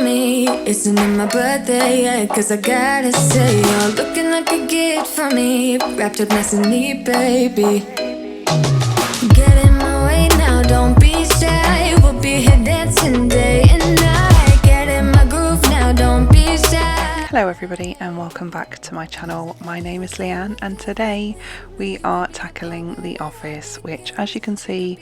me. Isn't it my birthday yet? Cause I gotta say, you're looking like a gift for me. Wrapped up nice and neat, baby. Get in my way now, don't be shy. We'll be here dancing day and night. Get in my groove now, don't be shy. Hello everybody and welcome back to my channel. My name is Leanne and today we are tackling the office, which as you can see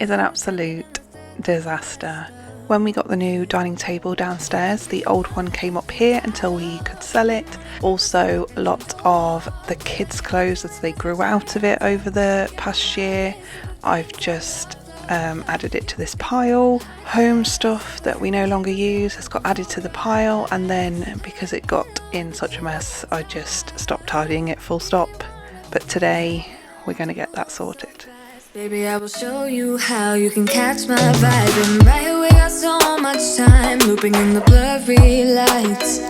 is an absolute disaster. When we got the new dining table downstairs, the old one came up here until we could sell it. Also a lot of the kids' clothes as they grew out of it over the past year. I've just added it to this pile. Home stuff that we no longer use has got added to the pile, and then because it got in such a mess I just stopped tidying it, full stop. But today we're going to get that sorted. Baby, I will show you how you can catch my vibe. And right away got so much time looping in the blurry lights.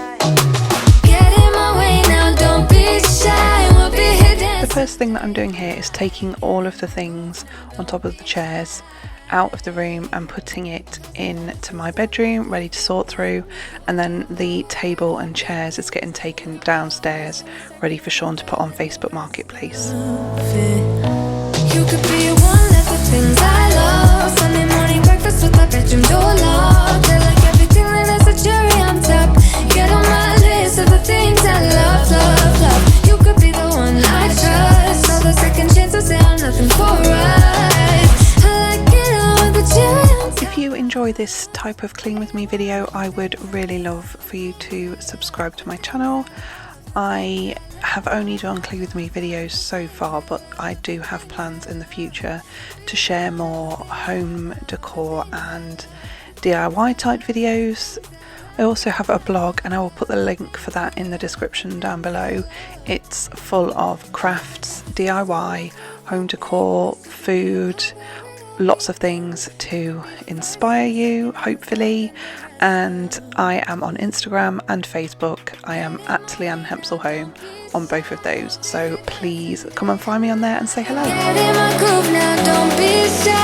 Get in my way now, don't be shy. We'll be hidden. The first thing that I'm doing here is taking all of the things on top of the chairs out of the room and putting it into my bedroom ready to sort through, and then the table and chairs is getting taken downstairs ready for Sean to put on Facebook Marketplace. You could be one of the things I love. Sunday morning breakfast with my bedroom door locked. I like everything that has a cherry on top. Get on my list of the things I love, love, love. You could be the one I trust. All the second chances, they are nothing for us. I like it all with the cherry on top. If you enjoy this type of clean with me video, I would really love for you to subscribe to my channel. I have only done clean with me videos so far, but I do have plans in the future to share more home decor and DIY type videos. I also have a blog and I will put the link for that in the description down below. It's full of crafts, DIY, home decor, food, lots of things to inspire you, hopefully. And I am on Instagram and Facebook. I am at Leanne Hempsel Home on both of those, so please come and find me on there and say hello. Get in my groove now, don't be shy.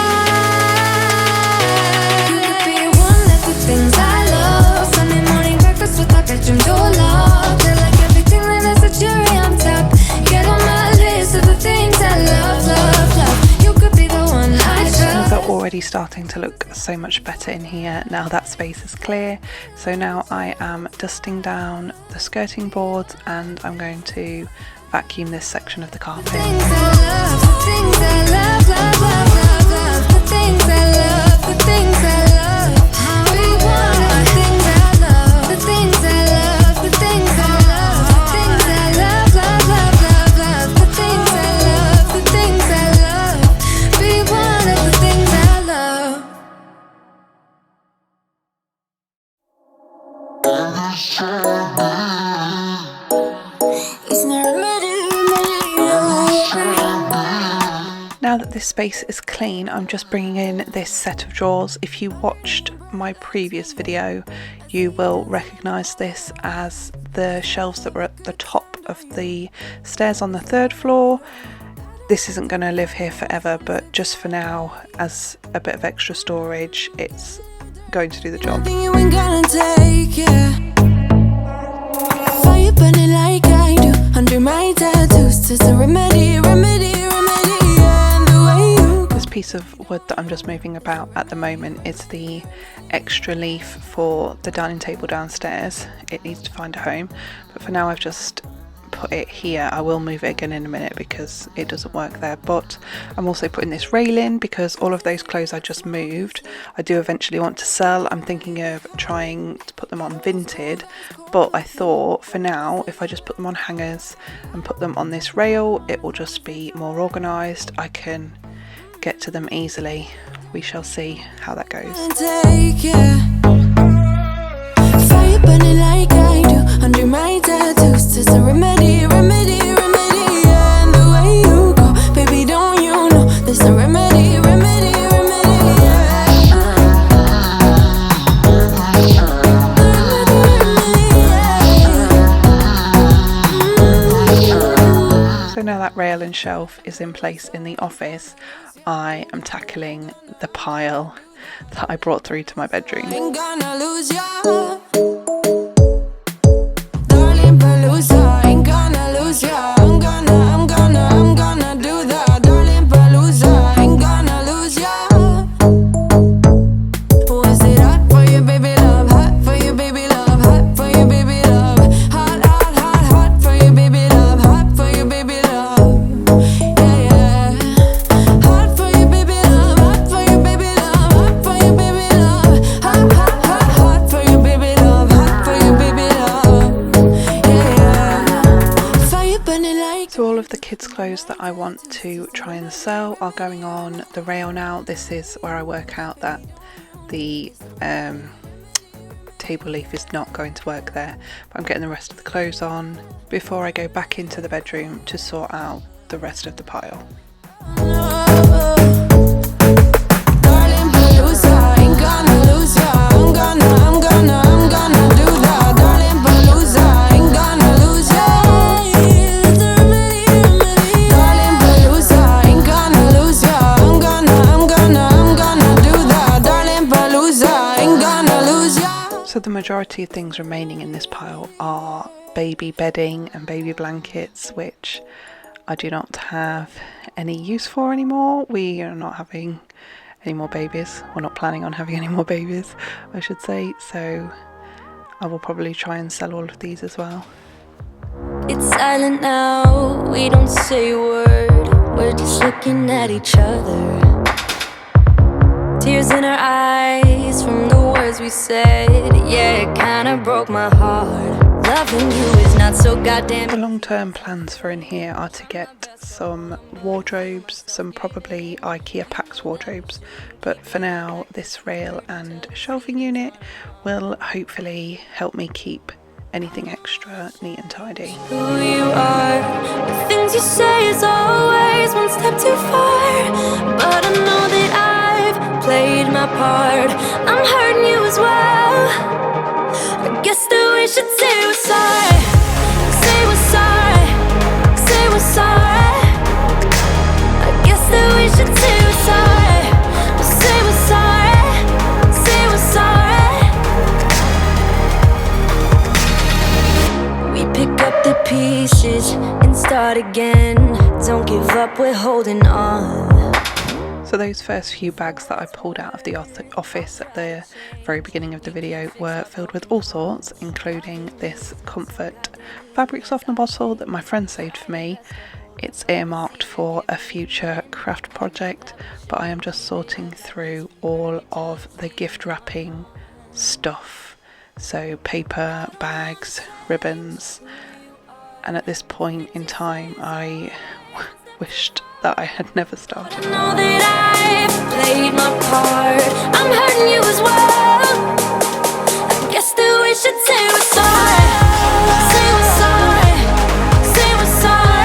You could be one of the things I love. Sunday morning breakfast with my bedroom door locked. I like everything that has a cherry on top. Get on my list of the things I love, love, love. You could be the one I trust. Things are already starting to look so much better in here now that space is clear. So now I am dusting down the skirting boards and I'm going to vacuum this section of the carpet. The things I love, the things I love, love, love, love, love. The things I love, the things I love. How we want it. The things I love, the things I love, the things I love, the things I love, love, love, love, love. The things I love, the things I love. Be one of the things I love. Now that this space is clean, I'm just bringing in this set of drawers. If you watched my previous video, you will recognise this as the shelves that were at the top of the stairs on the third floor. This isn't going to live here forever, but just for now, as a bit of extra storage, it's going to do the job. Fire burning like I do under my tattoos. It's a remedy, remedy, remedy. And the way you This piece of wood that I'm just moving about at the moment is the extra leaf for the dining table downstairs. It needs to find a home, but for now I've just put it here. I will move it again in a minute because it doesn't work there, but I'm also putting this railing because all of those clothes I just moved I do eventually want to sell. I'm thinking of trying to put them on Vinted, but I thought for now if I just put them on hangers and put them on this rail, it will just be more organised. I can get to them easily. We shall see how that goes. fire burning like I do under my tattoos. It's a remedy, remedy, remedy. And the way you go, baby, don't you know there's a remedy, remedy, remedy. So now that rail and shelf is in place in the office, I am tackling the pile that I brought through to my bedroom. Ain't gonna lose ya, darling Palooza. Ain't gonna lose ya. I'm gonna do that, darling Palooza. Ain't gonna lose ya. Was it hot for you, baby love? Hot for you, baby love. Hot for you, baby love. Hot, hot, hot, hot for you, baby love. Hot for you, baby love. Yeah, yeah. Hot for you, baby love. Hot for you, baby love. Hot for you, baby love. Hot, hot, hot, hot for you, baby love. Hot for you, baby love. Yeah, yeah. Fire burning like. So all of the kids' clothes that I want to try and sell are going on the rail now. This is where I work out that the table leaf is not going to work there, but I'm getting the rest of the clothes on before I go back into the bedroom to sort out the rest of the pile. Darling Palooza, ain't gonna lose ya. I'm gonna do that. Darling Palooza, ain't gonna lose ya. Darling Palooza, ain't gonna lose ya. I'm gonna do that. Darling Palooza, ain't gonna lose ya. So the majority of things remaining in this pile are baby bedding and baby blankets, which I do not have any use for anymore. We are not having any more babies. We're not planning on having any more babies, I should say. So I will probably try and sell all of these as well. It's silent now, we don't say a word. We're just looking at each other. Tears in our eyes from the words we said. Yeah, it kinda broke my heart. Loving you is not so goddamn. The long-term plans for in here are to get some wardrobes, some probably IKEA Pax wardrobes, but for now this rail and shelving unit will hopefully help me keep anything extra neat and tidy. Who you are, the things you say is always one step too far. But I know that I've played my part. I'm hurting you as well. I guess that we should say we're sorry. Say we're sorry. Say we're sorry. I guess that we should say we're sorry. Say we're sorry. Say we're sorry. We pick up the pieces and start again. Don't give up, we're holding on. So those first few bags that I pulled out of the office at the very beginning of the video were filled with all sorts, including this Comfort fabric softener bottle that my friend saved for me. It's earmarked for a future craft project, but I am just sorting through all of the gift wrapping stuff. So paper, bags, ribbons, and at this point in time I wished that I had never started. I know that I've played my part. I'm hurting you as well. I guess that we should say we're sorry. Say we're sorry. Say we're sorry.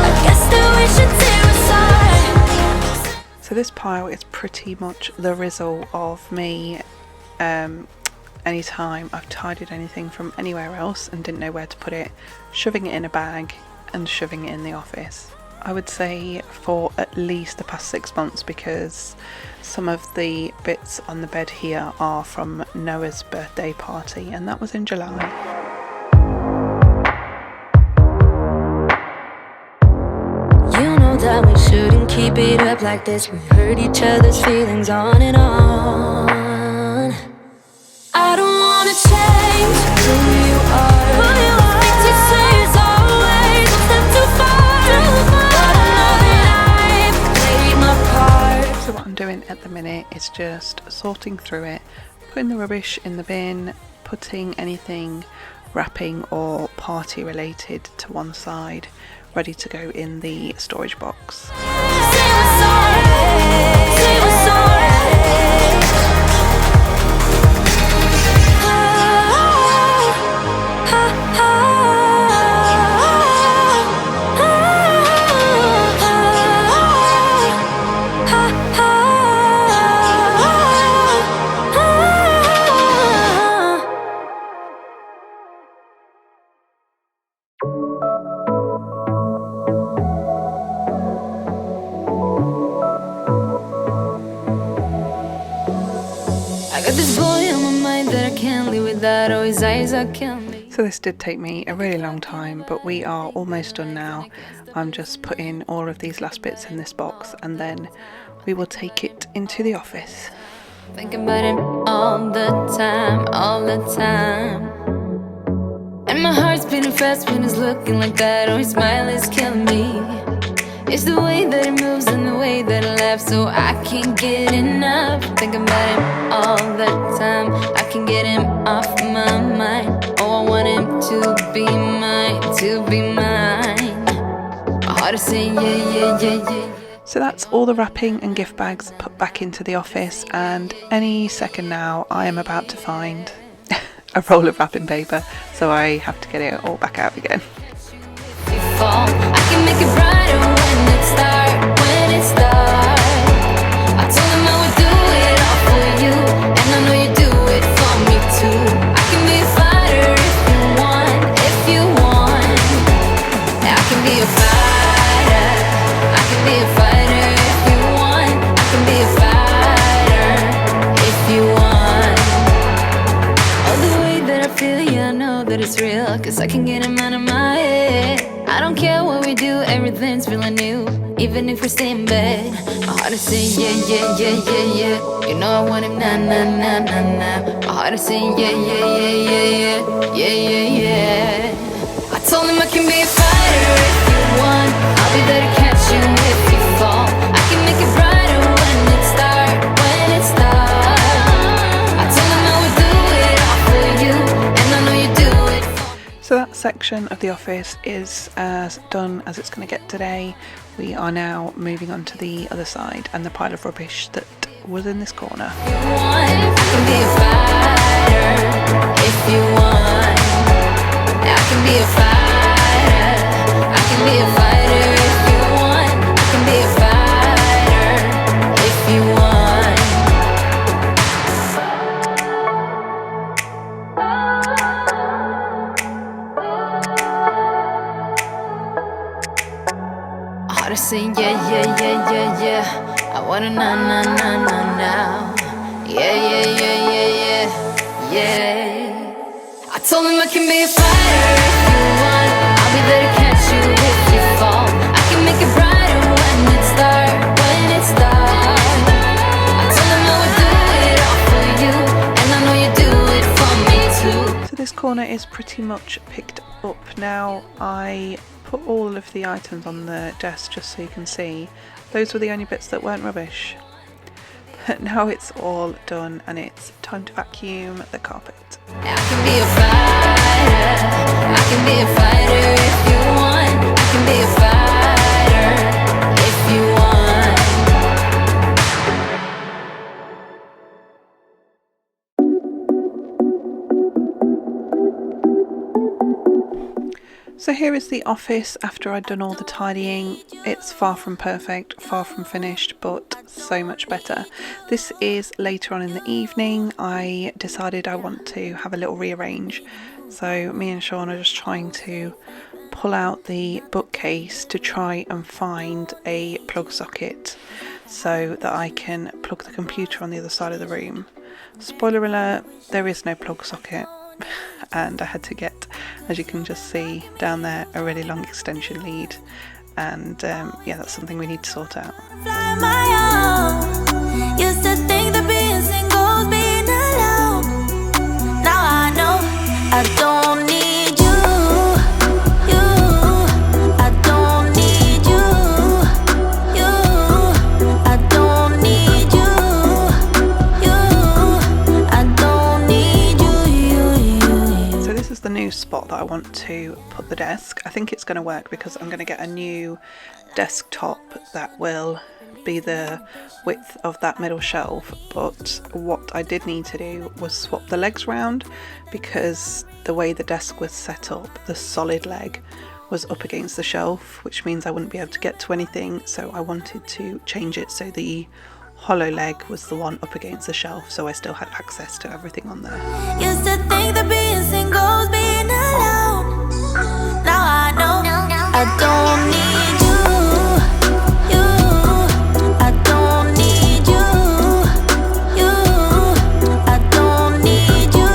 I guess that we should say we're sorry. So this pile is pretty much the result of me anytime I've tidied anything from anywhere else and didn't know where to put it, shoving it in a bag and shoving it in the office. I would say for at least the past 6 months, because some of the bits on the bed here are from Noah's birthday party, and that was in July. You know that we shouldn't keep it up like this. We hurt each other's feelings on and on. I don't wanna change who you are. Things you say is always one step too far. But I know that I've played my part. So what I'm doing at the minute is just sorting through it, putting the rubbish in the bin, putting anything wrapping or party related to one side, ready to go in the storage box. Say we're sorry. Say we're sorry. his eyes are killing me. So this did take me a really long time, but we are almost done now. I'm just putting all of these last bits in this box and then we will take it into the office. Think about him all the time, all the time. And my heart's beating fast when he's looking like that. Oh, his smile is killing me. It's the way that he moves and the way that he laughs, so I can't get enough. Think about him all the time, I can't get him off my mind. Oh, I want him to be mine, to be mine. Hard to say yeah, yeah, yeah, yeah. So that's all the wrapping and gift bags put back into the office, and any second now I am about to find a roll of wrapping paper, so I have to get it all back out again. I can make it brighter when it starts, when it starts. I told him I would do it all for you, and I know you do it for me too. I can be a fighter if you want, if you want. I can be a fighter, I can be a fighter if you want. I can be a fighter if you want. Oh, the way that I feel, yeah, I know that it's real, 'cause I can get him out of my head. I don't care what we do, everything's feeling new. Even if we stay in bed, my heart is saying yeah, yeah, yeah, yeah, yeah. You know I want him, nah, nah, nah, nah, nah. My heart is saying yeah, yeah, yeah, yeah, yeah, yeah, yeah, yeah. I told him I can be a fighter if you want. I'll be there to catch you if you fall. I can make it brighter when it starts, when it starts. I told him I would do it all for you, and I know you do it for me. So that section of the office is as done as it's going to get today. We are now moving on to the other side and the pile of rubbish that was in this corner. I can be a fighter if you want. I can be a fighter. I can be a fighter if you want. I can be a fighter if you want. Heart is saying yeah, yeah, yeah, yeah, yeah. I wanna na na na na now. Yeah, yeah, yeah, yeah, yeah, yeah. I told him I can be a fighter if you want. I'll be there to catch you if you fall. I can make it brighter when it starts, when it starts. I told him I would do it all for you, and I know you do it for me too. So this corner is pretty much picked up now. I put all of the items on the desk just so you can see. Those were the only bits that weren't rubbish. But now it's all done and it's time to vacuum the carpet. I can be a fighter. I can be a fighter if you want. I can be a fighter if you want. So here is the office after I'd done all the tidying. It's far from perfect, far from finished, but so much better. This is later on in the evening. I decided I want to have a little rearrange. So me and Sean are just trying to pull out the bookcase to try and find a plug socket so that I can plug the computer on the other side of the room. Spoiler alert, there is no plug socket. And I had to get, as you can just see down there, a really long extension lead, and yeah, that's something we need to sort out. Used to think that being single is being alone. Now I know I don't need you. I don't need you. I don't need you. I don't need you. So this is the new spot that I want to put the desk. I think it's going to work because I'm going to get a new desktop that will be the width of that middle shelf, but what I did need to do was swap the legs round because the way the desk was set up, the solid leg was up against the shelf, which means I wouldn't be able to get to anything, so I wanted to change it so the hollow leg was the one up against the shelf, so I still had access to everything on there. Used to think that being single is being alone. Now I know I don't need you. I don't need you. I don't need you.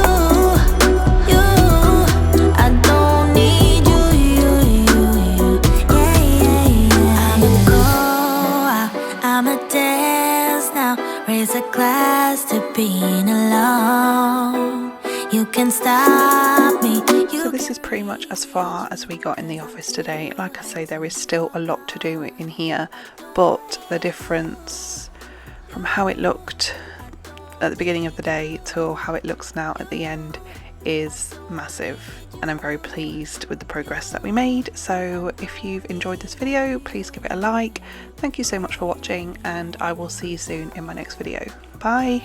pretty much as far as we got in the office today. Like I say, there is still a lot to do in here, but the difference from how it looked at the beginning of the day to how it looks now at the end is massive, and I'm very pleased with the progress that we made. So if you've enjoyed this video, please give it a like. Thank you so much for watching, and I will see you soon in my next video. Bye.